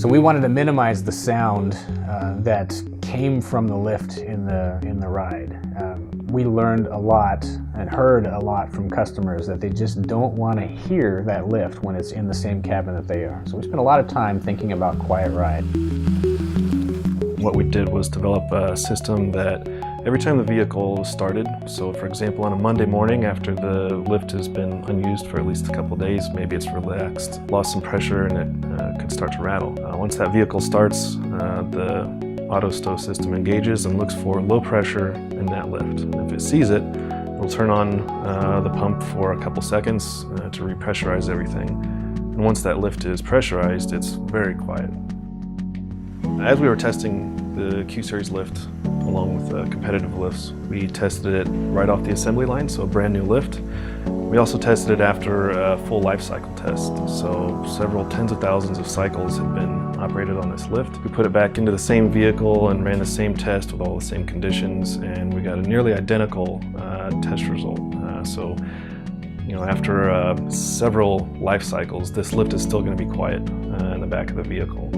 So we wanted to minimize the sound that came from the lift in the ride. We learned a lot and heard a lot from customers that they just don't want to hear that lift when it's in the same cabin that they are. So we spent a lot of time thinking about quiet ride. What we did was develop a system that every time the vehicle started, so for example on a Monday morning after the lift has been unused for at least a couple days, maybe it's relaxed, lost some pressure, and it could start to rattle. Once that vehicle starts, the auto stow system engages and looks for low pressure in that lift. And if it sees it, it'll turn on the pump for a couple seconds to repressurize everything. And once that lift is pressurized, it's very quiet. As we were testing the Q-Series lift along with competitive lifts, we tested it right off the assembly line, so a brand new lift. We also tested it after a full life cycle test, so several tens of thousands of cycles had been operated on this lift. We put it back into the same vehicle and ran the same test with all the same conditions, and we got a nearly identical test result. So, after several life cycles, this lift is still going to be quiet in the back of the vehicle.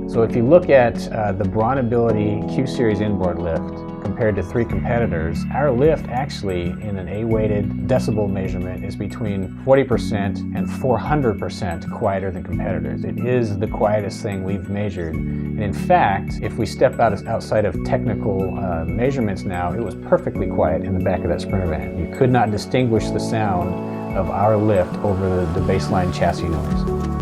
So if you look at the BraunAbility Q-Series inboard lift compared to 3 competitors, our lift actually in an A-weighted decibel measurement is between 40% and 400% quieter than competitors. It is the quietest thing we've measured. And in fact, if we step outside of technical measurements now, it was perfectly quiet in the back of that Sprinter van. You could not distinguish the sound of our lift over the baseline chassis noise.